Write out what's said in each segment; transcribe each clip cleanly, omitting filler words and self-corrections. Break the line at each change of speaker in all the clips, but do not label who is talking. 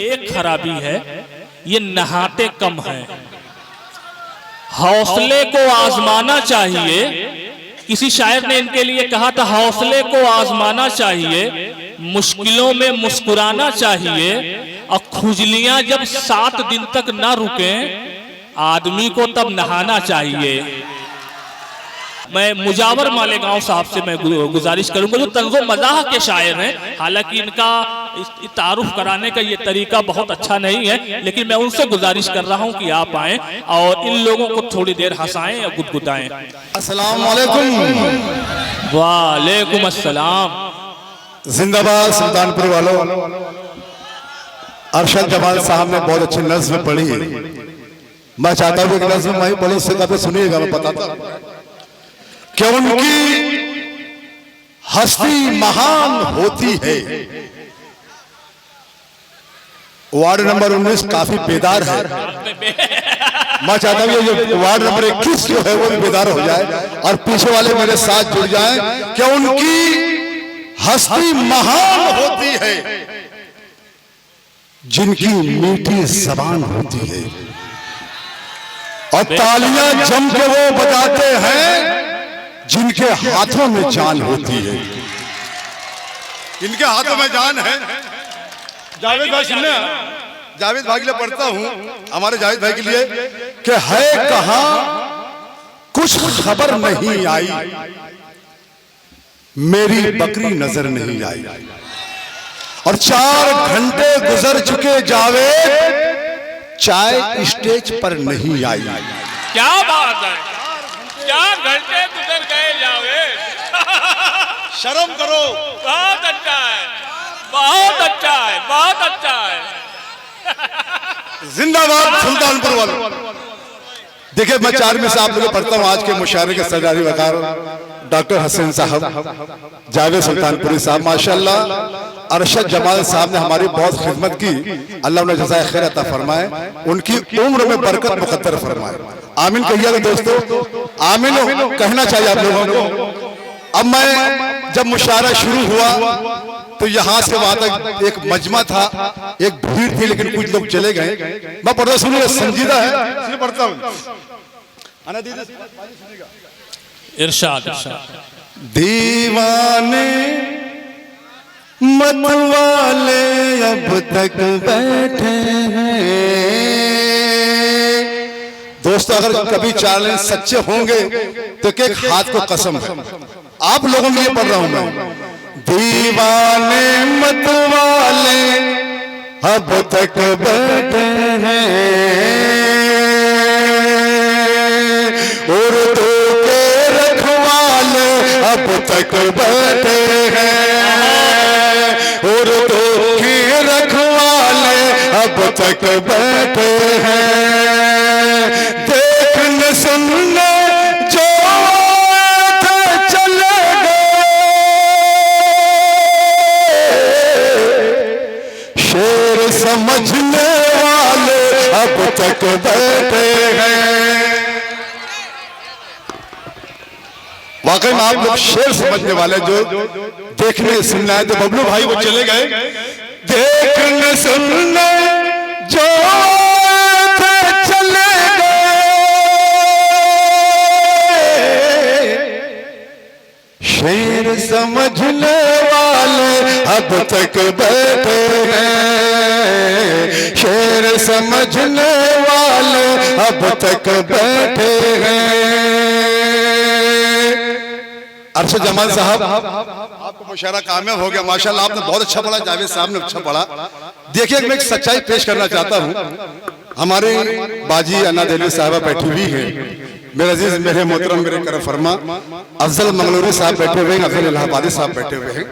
एक खराबी है, ये नहाते कम है। हौसले को आजमाना चाहिए। किसी शायर ने इनके लिए कहा था, हौसले को आजमाना चाहिए, मुश्किलों में मुस्कुराना चाहिए, और खुजलियां जब 7 दिन तक ना रुके आदमी को तब नहाना चाहिए। मैं मुजावर मालेगांव साहब से मैं गुजारिश करूंगा, जो तंज़ो मज़ाह के शायर हैं, हालांकि इनका तारुफ कराने का ये तरीका बहुत अच्छा नहीं है, लेकिन मैं उनसे गुजारिश कर रहा हूं कि आप आएं और इन लोगों को थोड़ी देर हंसाएं या गुदगुदाएं।
अस्सलाम वालेकुम।
वालेकुम अस्सलाम।
जिंदाबाद सुल्तानपुर वालों। अरशद जमाल साहब ने बहुत अच्छी नज़्म पढ़ी। मैं चाहता हूँ कि नज़्म मैं पढ़ूं, उससे कभी सुनिएगा। मैं बताता कि उनकी हस्ती महान होती है। वार्ड नंबर 19 काफी बेदार है। मैं चाहता हूँ ये वार्ड नंबर 21 जो है वो भी बेदार हो जाए और पीछे वाले मेरे साथ जुड़ जाएं कि उनकी हस्ती महान होती है, जिनकी मीठी जबान होती है, और तालियां जम के वो बजाते हैं जिनके हाथों में जान होती है। इनके हाथों में जान है। जावेद भाई सुनने, जावेद भाई के लिए पढ़ता हूं, हमारे जावेद भाई के लिए कि है कहां कुछ खबर नहीं आई, मेरी बकरी नजर नहीं आई, और 4 घंटे गुजर चुके जावेद, चाय स्टेज पर नहीं आई।
क्या बात है, 4 घंटे गुजर गए जावेद।
शर्म करो।
बहुत अच्छा है, बहुत अच्छा है, बहुत अच्छा है।
जिंदाबाद सुल्तानपुर वालों। देखिए मैं 4 में से आप लोगों को पढ़ता हूँ। आज के मुशायरे के सरदारी वकार डॉक्टर हसन साहब, जावेद सुल्तानपुरी साहब, माशाल्लाह। अरशद जमाल साहब ने हमारी बहुत खिदमत की, अल्लाह उन्हें जज़ाए खैर अता फरमाए, उनकी उम्र में बरकत मुक़द्दर फरमाए। आमीन कहिएगा दोस्तों, आमीन कहना चाहिए आप लोगों को। अब मैं जब मुशायरा शुरू हुआ तो यहाँ से वहां तक एक मजमा था, एक भीड़ थी, लेकिन कुछ लोग चले गए। मैं पढ़ता सुनिए, संजीदा है इसलिए पढ़ता हूँ।
इरशाद इरशाद।
दीवाने मत वाले अब तक बैठे हैं। दोस्तों अगर कभी चैलेंज सच्चे होंगे तो एक हाथ को कसम है, आप लोगों के लिए पढ़ रहा हूं मैं। दीवाने मत वाले अब तक बैठे हैं, उर्दू के रखवाले अब तक बैठे हैं, उर्दू के रखवाले अब तक बैठे हैं। देखने सुनने जो चले शेर समझने वाले अब तक बैठे हैं। वाकई में आप लोग शेर समझने वाले, जो देखने सुनना है तो बबलू भाई वो चले गए। देखने सुनने जो चले गए, शेर समझने वाले अब तक बैठे हैं, शेर समझने वाले अब तक बैठे हैं। अरशद जमाल साहब, आपको मुशायरा कामयाब हो गया माशाल्लाह, आपने बहुत अच्छा पढ़ा, जावेद साहब ने अच्छा पढ़ा। देखिए मैं एक सच्चाई पेश करना चाहता हूँ। हमारे बाजी अन्ना दिल्ली साहबा बैठी हुई है, मेरे अजीज मेरे मोहतरम मेरे कर फरमा अफजल मंगलूरी साहब बैठे हुए हैं, अफजल इलाहाबादी साहब बैठे हुए हैं।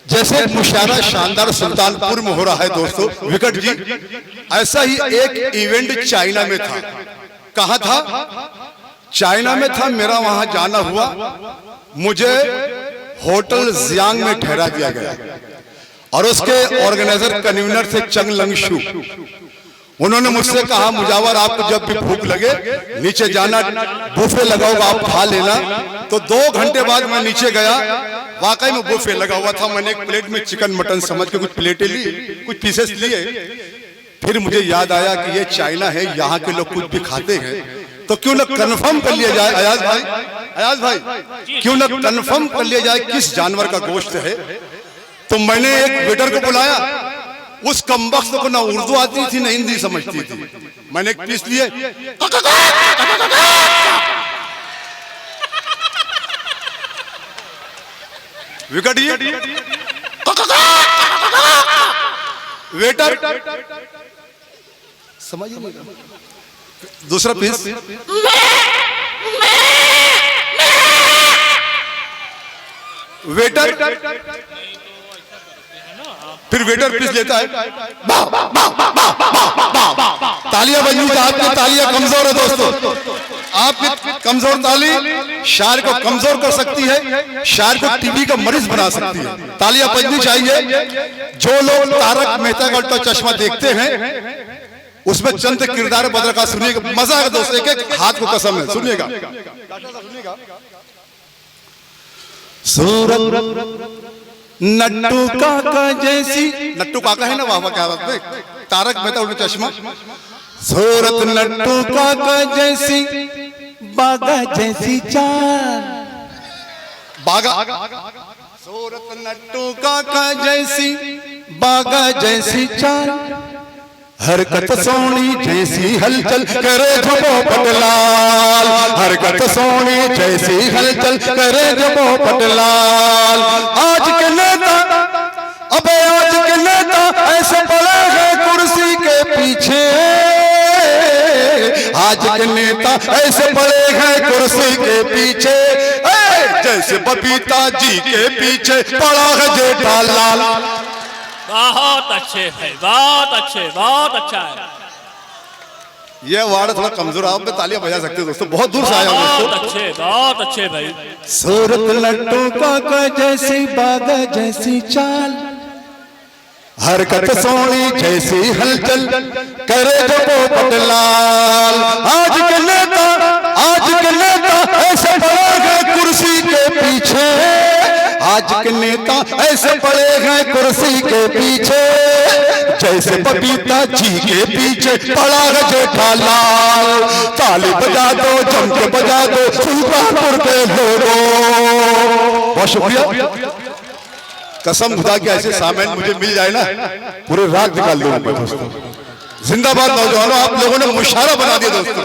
जैसे मुशायरा शानदार सुल्तानपुर में हो रहा है दोस्तों विकट जी, ऐसा ही एक इवेंट चाइना में था। कहाँ था? चाइना में था। मेरा वहां जाना हुआ, मुझे होटल जियांग में ठहरा दिया गया और उसके ऑर्गेनाइजर कन्वीनर थे चंग लंगशु। उन्होंने मुझसे कहा मुजावर आपको जब भी भूख लगे नीचे जाना, बुफे लगा होगा आप खा लेना। तो 2 घंटे बाद मैं नीचे गया, वाकई में बुफे लगा हुआ था। मैंने एक प्लेट में चिकन मटन समझ के कुछ प्लेटें ली, कुछ पीसेस लिए। फिर मुझे याद आया कि ये चाइना है, यहाँ के लोग कुछ भी खाते हैं, तो क्यों ना कंफर्म कर लिया जाए। अयाज भाई क्यों ना कंफर्म कर लिया जाए किस जानवर का गोश्त है। तो मैंने एक वेटर को बुलाया, उस कमबख्त को ना उर्दू आती थी ना हिंदी समझती थी। मैंने एक पीस लिए, विकेट वेटर समझ नहीं, दूसरा पीस वेटर, फिर वेटर पीस लेता है। तालियां बजनी चाहिए, आपकी तालियां कमजोर है दोस्तों, आपकी कमजोर ताली शायर को कमजोर कर सकती है, शायर को टीबी का मरीज बना सकती है। तालियां बजनी चाहिए। जो लोग तारक मेहता का उल्टा चश्मा देखते हैं उसमें चंद किरदार बदल का सुनिएगा, मजा है दोस्तों, एक एक हाथ को कसम है, सुनिएगा। सूरत नट्टू काका जैसी, नट्टू काका है ना, वाह वाह क्या बात है, तारक मेहता उल्टा चश्मा। सूरत नट्टू काका जैसी, बागा जैसी चाल, बागा, सूरत नट्टू काका जैसी, बागा जैसी चाल, हरकत सोनी जैसी हलचल करे जबो पटलाल, हरकत सोनी जैसी हलचल करे जबो पटलाल। आज के नेता, अबे आज के नेता ऐसे पड़े हैं कुर्सी के पीछे, आज के नेता ऐसे पड़े हैं कुर्सी के पीछे, जैसे बबीता जी के पीछे पड़ा है जेठालाल।
बहुत अच्छे भाई, बहुत अच्छे, बहुत अच्छा है।
ये वार्ड थोड़ा कमजोर, आप में तालियां बजा सकते हो दोस्तों, बहुत दूर से आया हूं दोस्तों।
बहुत अच्छे भाई।
सूरत लट्टू काका जैसी, बागा जैसी चाल, हरकत सोनी जैसी हलचल करे जबो पटलाल। आज के नेता, आज के नेता ऐसे पड़े हैं कुर्सी के पीछे, आज के नेता ऐसे पड़े हैं कुर्सी के पीछे, जैसे बबीता जी के पीछे पड़ा है जेठालाल। ताली बजा दो, जम के बजा दो सुल्तानपुर के लोगों। बहुत शुक्रिया, कसम खुदा की ऐसे सामान मुझे मिल जाए ना, पूरे रात निकाल दूंगा दोस्तों। जिंदाबाद नौजवानों, आप लोगों ने मुशारा बना दिया दोस्तों।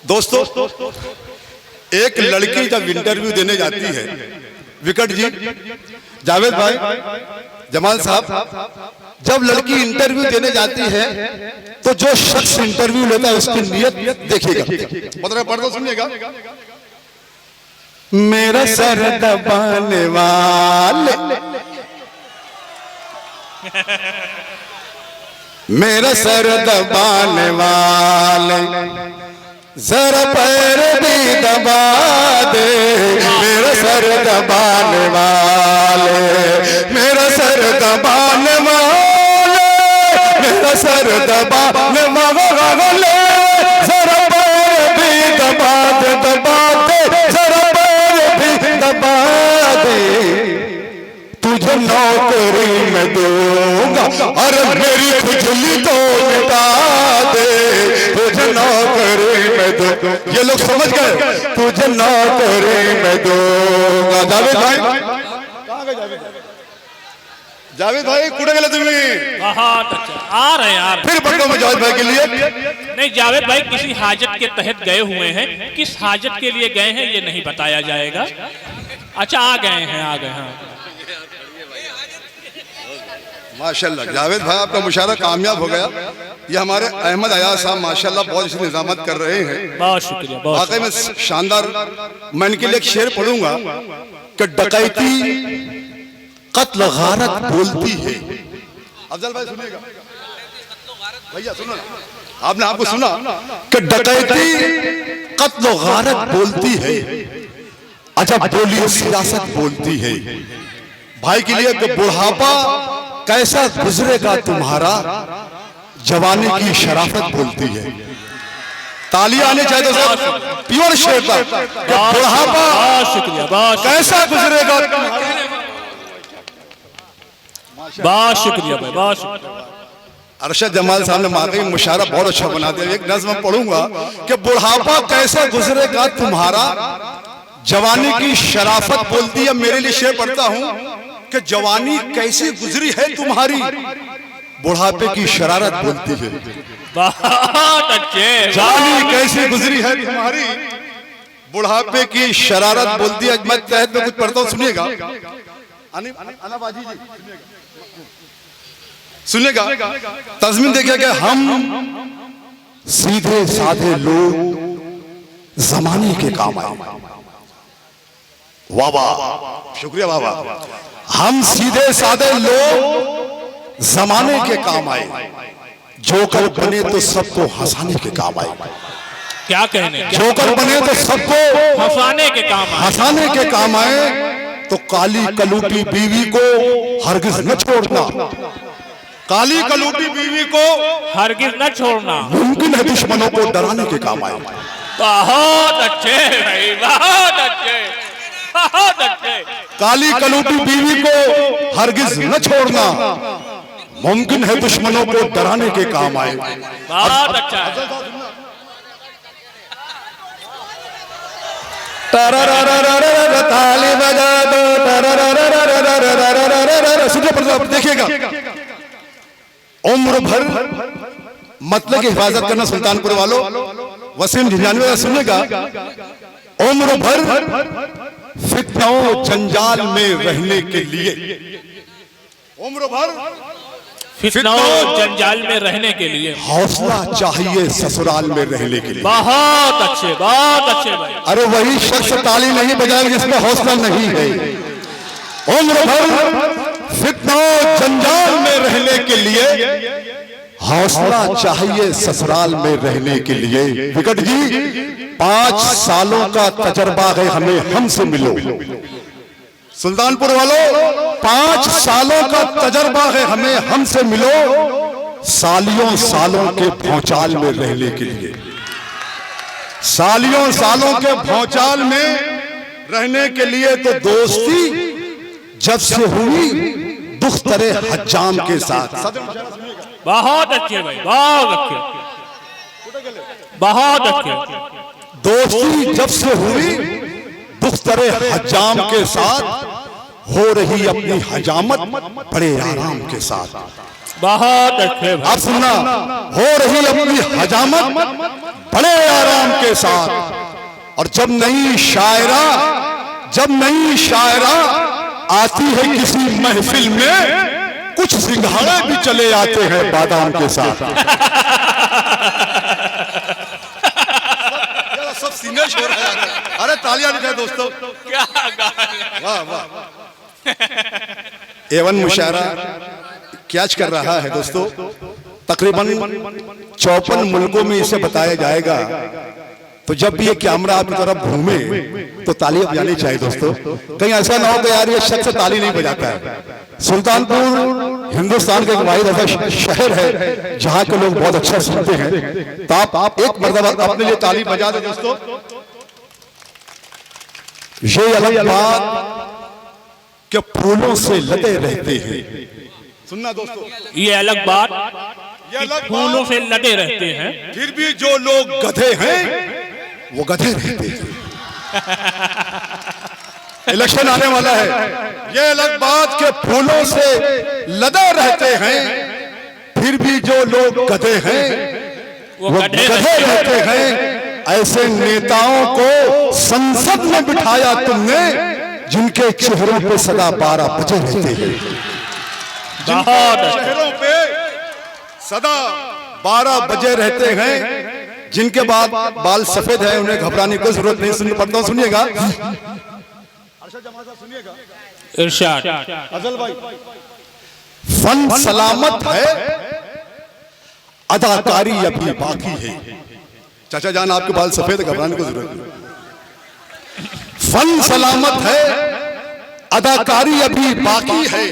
दोस्तों एक लड़की जब इंटरव्यू देने जाती है, विकेट जी, जावेद भाई, जमाल साहब, जब लड़की इंटरव्यू देने जाती है तो जो शख्स इंटरव्यू लेता है उसकी नियत देखिएगा, मतलब पढ़ दो सुनिएगा। मेरा सर दबाने वाले, मेरा सर दबाने वाले, जरा पैर भी दबा दे, मेरा सर दबाने वाले, मेरा सर दबाने वाले, मेरा सर दबाने वाले, जरा पैर भी दबा दे, दबा दे, जरा पैर भी दबा दे। तुझे नौकरी में दूंगा और मेरी खुजली तो मिटा दे, तुझे नौकरी में दूंगा। ये लोग समझ गए, तुझे नौकरी में दूंगा। जावेद भाई, कहाँ गए जावेद भाई? जावेद भाई कुड़े गए तुम्हें?
बहुत अच्छा, आ रहे हैं, आ रहे हैं।
फिर पढ़ो मैं जावेद भाई के लिए।
नहीं, जावेद भाई किसी हाजत के तहत गए हुए हैं, किस हाजत के लिए गए हैं ये नहीं बताया जाएगा। अच्छा, आ गए हैं, आ गए हैं।
माशाल्लाह जावेद भाई आपका मुशारा कामयाब हो गया। ये हमारे अहमद अयाज साहब माशाल्लाह बहुत अच्छी निजामत कर रहे हैं,
बहुत शुक्रिया।
वाकई में शानदार। मैं इनके लिए एक शेर पढ़ूंगा कि डकैती कत्ल गारत बोलती है। अफजल भाई सुनिएगा, भैया सुनो ना, आपने आपको सुना कि डकैती कत्ल गारत बोलती है, अच्छा बोलिए सियासत बोलती है। भाई के लिए कि बुढ़ापा कैसा गुजरेगा तुम्हारा, जवानी की शराफत बोलती है। तालियां आने चाहिए दोस्तों प्योर शेर पर कि बुढ़ापा
बहुत शुक्रिया, बहुत
कैसा गुजरेगा।
बहुत शुक्रिया भाई, बहुत शुक्रिया।
अरशद जमाल साहब ने मांगी मुशायरा बहुत अच्छा बना दिया। एक नज़्म पढ़ूंगा कि बुढ़ापा कैसा गुजरेगा तुम्हारा, जवानी की शराफत बोलती है। मेरे लिए शेर पढ़ता हूं कि जवानी कैसी गुजरी है तुम्हारी, बुढ़ापे की शरारत बोलती है।
बहुत अच्छे।
जवानी कैसी गुजरी है तुम्हारी, बुढ़ापे की शरारत बोलती है। मैं तहत में कुछ पढ़ता हूं, सुनिएगा। सुनिएगा, तज़मीन देखिए कि हम सीधे साधे लोग जमाने के काम आए। वाह वाह, शुक्रिया वाह वाह। हम सीधे साधे लोग जमाने के काम आए, जोकर बने तो सबको हंसाने के काम आए।
क्या कहने,
जोकर बने तो सबको
हंसाने के काम आए।
हंसाने के काम आए, तो काली कलूटी बीवी को हरगिज न छोड़ना। काली कलूटी बीवी को
हरगिज न छोड़ना।
मुमकिन है दुश्मनों को डराने के काम आए।
बहुत अच्छे भाई, बहुत अच्छे, बहुत अच्छे।
काली कलूटी बीवी को हरगिज न छोड़ना, मुमकिन है दुश्मनों को डराने के काम आए।
बहुत अच्छा है।
ताली बजा दो, देखिएगा। उम्र भर मतलब की हिफाजत करना सुल्तानपुर वालों, वसीम झिंझानवी का सुनेगा। उम्र भर फितनाओं जंजाल में रहने के लिए, उम्र भर
फितनाओं जंजाल में रहने के लिए
हौसला चाहिए ससुराल में रहने के लिए।
बहुत अच्छे, बहुत अच्छे भाई।
अरे वही शख्स ताली नहीं बजाएगा जिसमें हौसला नहीं है। उम्र भर फितनाओं जंजाल में रहने के लिए हौसला चाहिए ससुराल में रहने के लिए। विकट जी 5 सालों का तजर्बा है हमें, हमसे मिलो। सुल्तानपुर वालों 5 सालों का तजर्बा है हमें, हमसे मिलो। सालियों सालों के भौचाल में रहने के लिए, सालियों सालों के भौचाल में रहने के लिए तो दोस्ती जब से हुई दुख्तरे हज्जाम के साथ।
बहुत अच्छे भाई, बहुत अच्छे, बहुत अच्छे।
दोस्ती जब से हुई दुख्तरे हज्जाम के साथ, हो रही अपनी हजामत बड़े आराम के साथ।
बहुत अच्छे भाई।
आप सुनना, हो रही अपनी हजामत बड़े आराम के साथ। और जब नई शायरा आती है किसी महफिल में, कुछ सिंघाड़े भी चले आते हैं बादाम के साथ। सब सिंगर शोर है। अरे तालियां दीजिए दोस्तों,
क्या
वाह वाह। एवन मुशायरा क्या कर रहा है दोस्तों, तकरीबन 54 मुल्कों में इसे बताया जाएगा। तो जब भी ये कैमरा आपकी तरफ घूमे तो ताली बजानी चाहिए दोस्तों। कहीं ऐसा ना हो कि यार ये शख्स ताली नहीं बजाता है। सुल्तानपुर हिंदुस्तान का एक वाहिद ऐसा शहर है जहां के लोग बहुत अच्छा सुनते हैं। तो आप एक मर्तबा अपने लिए ताली बजा दो दोस्तों। ये अलग बात कि फूलों से लदे रहते हैं। सुनना दोस्तों,
ये अलग बात,
ये अलग
फूलों से लदे रहते हैं,
फिर भी जो लोग गधे हैं वो गधे रहते हैं। इलेक्शन आने वाला है। ये अलग बात के फूलों से लदे रहते हैं, फिर भी जो लोग गधे हैं वो गधे रहते हैं। ऐसे नेताओं को संसद में बिठाया तुमने, जिनके चेहरों पे सदा 12 बजे रहते हैं। चेहरों पे सदा 12 बजे रहते हैं, जिनके बाद बाल सफेद है, उन्हें घबराने की जरूरत नहीं। सुन पढ़ता हूं, सुनिएगा।
इरशाद।
अजल भाई, फन सलामत है, अदाकारी अभी बाकी है। चाचा जान आपके बाल सफेद, घबराने की जरूरत नहीं। फन सलामत है, अदाकारी अभी बाकी है,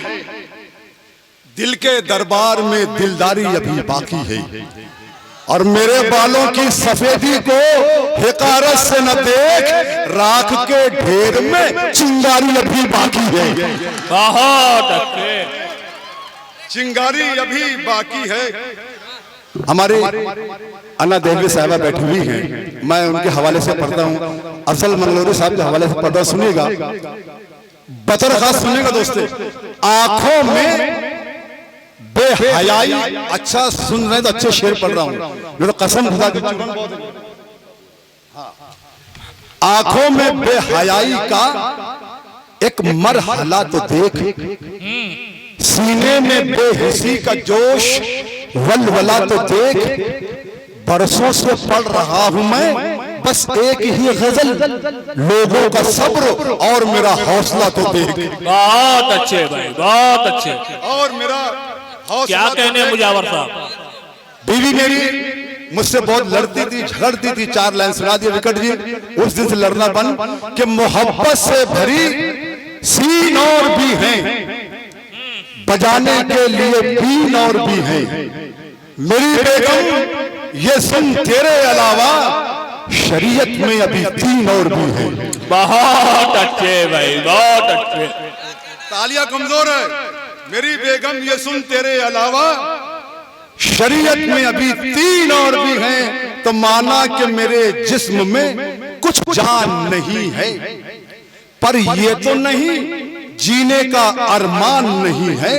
दिल के दरबार में दिलदारी अभी बाकी है, और मेरे बालों की सफेदी को हिकारत से न देख, राख के ढेर में चिंगारी अभी बाकी है।
बहुत अच्छे।
चिंगारी अभी बाकी है। हमारे अन्ना देवी साहबा बैठी हुई हैं, मैं उनके हवाले से पढ़ता हूँ। अफजल मंगलोरी साहब के हवाले से पढ़ता, सुनिएगा, बतर खास सुनिएगा दोस्तों। आंखों में बेहयाई, अच्छा सुन रहे तो अच्छे शेर पढ़ रहा हूं, मैं तो कसम खुदा की, आंखों में बेहयाई का एक मरहला तो देख, सीने में बेहिसी का जोश वलवला तो देख, बरसों से पढ़ रहा हूं मैं बस एक ही गजल, लोगों का सब्र और मेरा हौसला तो देख।
बहुत अच्छे भाई, बहुत अच्छे।
और मेरा
क्या कहने मुजावर साहब,
बीवी मेरी मुझसे बहुत लड़ती थी, झगड़ती थी, 4 लाइन सुना दिया विकट जी। उस दिन से लड़ना बंद कि मोहब्बत से भरी सीन और भी हैं, बजाने के लिए बीन और भी हैं। मेरी बेगम ये सुन तेरे अलावा शरीयत में अभी 3 और भी हैं।
बहुत अच्छे भाई, बहुत अच्छे।
तालियां कमजोर है। मेरी बेगम ये सुन तेरे अलावा शरीयत में अभी 3 और भी हैं, तो माना कि मेरे जिस्म में कुछ जान नहीं है, पर ये तो नहीं जीने का अरमान नहीं है।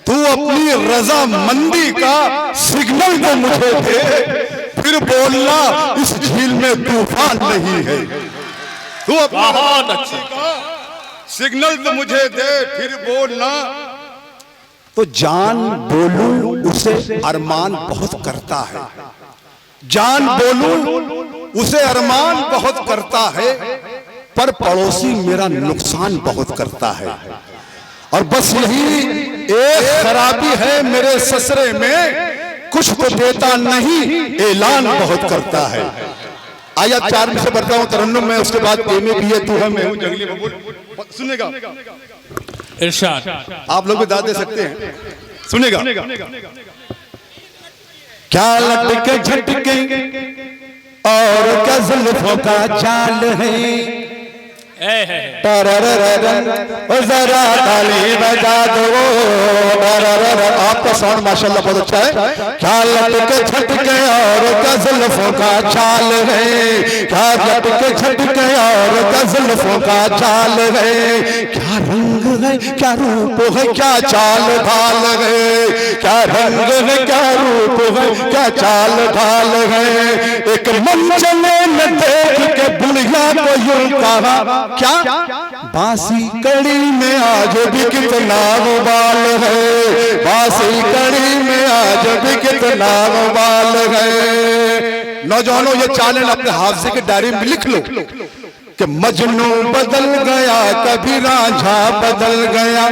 तू अपनी रजामंदी का सिग्नल तो मुझे दे, फिर बोलना इस झील में तूफान नहीं है। तू
बहुत अच्छे
सिग्नल तो मुझे दे, फिर बोलना। तो जान बोलूं उसे अरमान बहुत करता है, जान बोलूं उसे अरमान बहुत करता है, पर पड़ोसी मेरा नुकसान बहुत करता है। और बस यही एक खराबी है मेरे ससरे में, कुछ तो देता नहीं, ऐलान बहुत करता है। आयत 4 में से पढ़ता हूं तरन्नुम में, उसके बाद एमे भी है तू है मैं हूं जंगली बबूल। सुनेगा
इरशाद,
आप लोग भी दाद दे सकते हैं, सुनेगा। क्या लटके झटके और क्या जुल्फों का चाल है, जरा ताली बजा दो। आपका साउंड माशाल्लाह बहुत अच्छा है। क्या लटके झटके और क्या जुल्फों का चाल है, क्या लटके झटके और क्या जुल्फों का चाल है, क्या रंग है क्या रूप है क्या चाल ढाल है, क्या रंग है क्या रूप है क्या चाल ढाल है। एक मंचले में देख के बुढ़िया को यूं कहा, क्या बांसी कड़ी में आज भी कितना बाल है, बांसी कड़ी में आज भी कितना बाल है। नौजवानों ये चालें अपने हादसे के डायरी में लिख लो कि मजनू बदल गया, कभी रांझा बदल गया,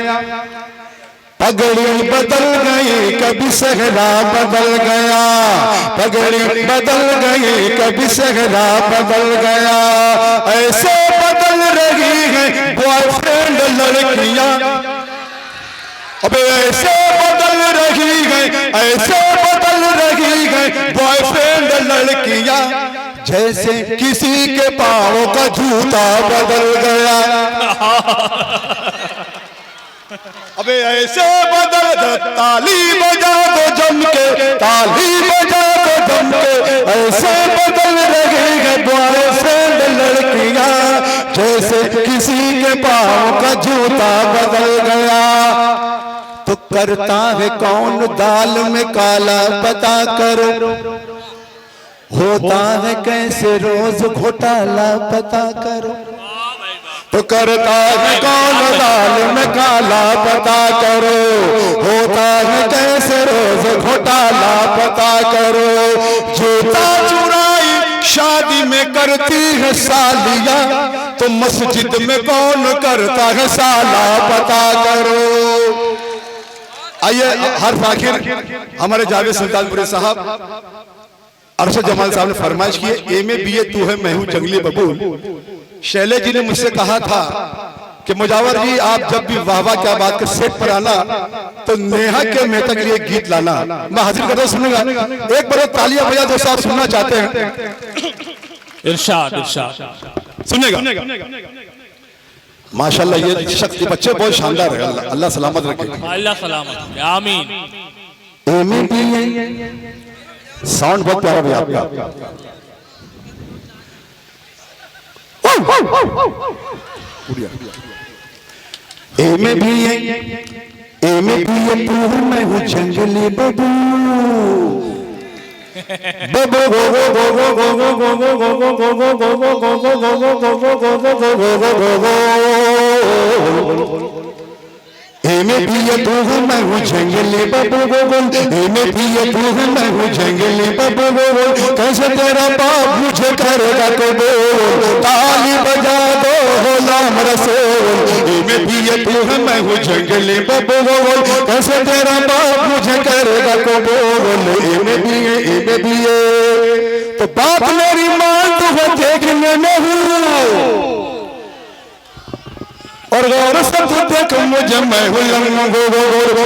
पगड़ी बदल गई कभी सहरा बदल गया, पगड़ी बदल गई कभी सहरा बदल गया। ऐसे बदल रही है बॉयफ्रेंड लड़कियां, अबे ऐसे बदल रही है, ऐसे बदल रही है बॉयफ्रेंड लड़कियां, जैसे किसी के पाँव का जूता बदल गया। अबे ऐसे बदल दो, ताली बजा दो जम के, ताली बजा दो जम के। ऐसे बदल रही है बॉयफ्रेंड लड़कियां, जैसे किसी के पाँव का जूता बदल गया। तो करता है कौन दाल में काला पता करो, होता है कैसे रोज घोटाला पता करो। तो करता है कौन दाल में काला पता करो, होता है कैसे रोज घोटाला पता करो। जूता चुराई शादी में करती है सालिया, तो मस्जिद में कौन करता है साला पता करो। आइए हर आखिर हमारे जावेद सुल्तानपुरी साहब, अरशद जमाल साहब ने फरमाइश की, एमे बीए तू है मैं हूं जंगली बबूल। शैले जी ने मुझसे कहा था कि मुजावर जी आप जब भी वाह वाह क्या बात कर सेट पर आना तो नेहा के मेहता के लिए गीत लाना। मैं हाजिर करता हूं, सुनूंगा। एक बार तालियां बजा दो, साहब सुनना चाहते हैं।
इरशाद इरशाद
सुनेगा। माशाल्लाह ये शक्ति बच्चे बहुत शानदार है। अल्लाह सलामत रखे।
अल्लाह सलामत, आमीन।
साउंड बहुत प्यारा भी आपका। एमे भी मैं हूँ जंगली बबू बबू गो गो गो गो गो गो गो गो गो गो गो गो गो गो गो गो एमे भी तू मैं हूँ जंगली बबू गोगो। एमे भी तू मैं हूँ जंगली बबू गोगो। कैसे तेरा बाप मुझे करेगा कबूल, ताली बजा दो गुलाम रसूल। एमे भी तू मैं हूँ जंगली बबू गोगो। कैसे तेरा बाप मुझे करेगा कबूल। एमे भी तो बाप मेरी मान तू देखने में हूँ और गौर से तू देख मुझे मैं हूँ लंगोर।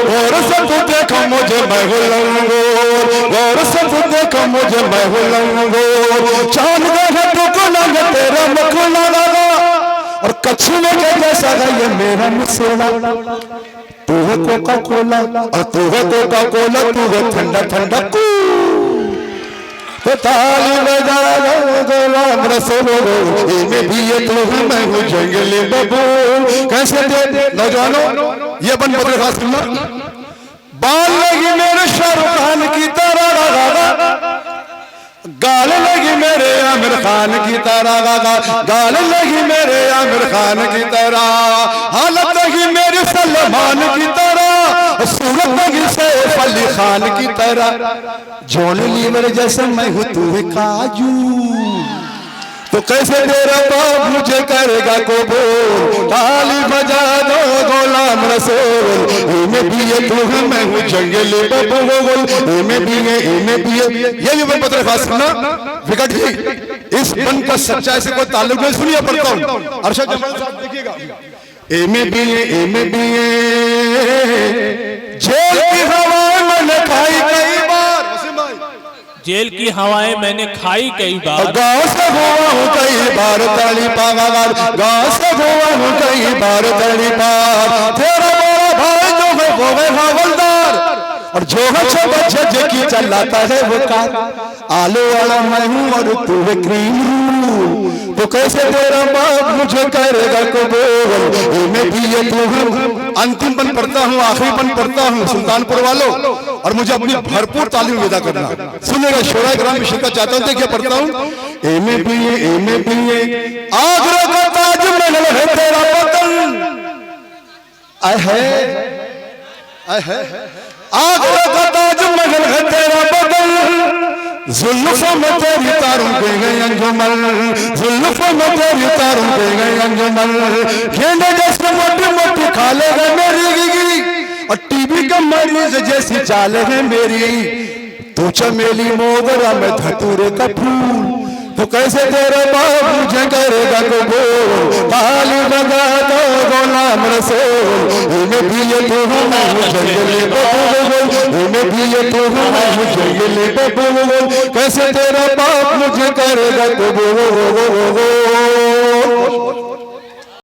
गौर से तू देख मुझे मैं हूँ लंगोर। गौर से तू देख मुझे मैं हूँ लंगोर। चांद का है तो लगा तेरा मुख लगा और कछुए के जैसा है ये मेरा मिसेला। तू है कोका कोला और तू है कोका कोला, तू है ठंडा ठंडा तो ताली बजा दो गुलाम रसूल। इनमें भी ये तू है मैं हूँ जंगली बबू। कैसे दे नौजवानों ये बन बदले खास सुनना। बाल लगी मेरे शाहरुख खान की तरह, गाल लगी मेरे आमिर खान की तरह, गाल लगी मेरे आमिर खान की तरह, हालत लगी मेरे सलमान की तरह, सूरत लगी सैफ अली खान की तरह। जॉन लीवर जैसे मैं हूँ तू है काजू, तो कैसे तेरा बाप मुझे करेगा कबूल। ताली बजा दो गुलाम रसूल। इनमें भी ये तू है मैं हूँ जंगली बबू। इनमें भी ये भी बन पत्र खास सुनना। विकट जी इस बन का सच्चाई से कोई ताल्लुक नहीं, सुनिए पढ़ता हूँ। अरशद जमाल साहब देखिएगा। इनमें भी ये जेल की हवा मैंने खाई कई बार।
जेल की हवाएं मैंने खाई कई बार।
गाँव से हुआ हूँ कई बार तड़ी पागार। गाँव से हुआ हूँ कई बार तड़ी पार। तेरा बड़ा भाई जो है वो है हवलदार और जो है छोटा जज की चलाता है वो कार। आलू वाला मैं हूँ और तू है क्रीम। तो कैसे तेरा बाप मुझे करेगा कबूल। इनमें भी ये तू है। अंतिम बन पढ़ता हूँ, आखिरी बन पढ़ता हूँ सुल्तानपुर वालों, और मुझे अपनी भरपूर तालीम विदा करना। सुनेगा शोरा ग्राम में शिरकत चाहता हूँ। देखिए पढ़ता हूँ। एमे भी आगरा का ताजमहल है तेरा वतन। आगरा का ताजमहल है तेरा बदल। जुल्फ़ों में तेरी तारों पे गए अंजुमन। जुल्फ़ों में तेरी तारों पे गए अंजुमन। गेंदे जैसे मोटी मोटी खाले है मेरी और टीबी का मरीज जैसी चाल है मेरी। तू चमेली मोगरा में धतूरे का फूल। तो कैसे तेरे बाप मुझे करेगा कबूल। ताली बजा दो गुलाम रसूल। इनमें भी ये तू है मैं हूँ जंगली बबू। इनमें भी ये तू है मैं हूँ जंगली बबू। कैसे तेरा बाप मुझे करेगा कबूल।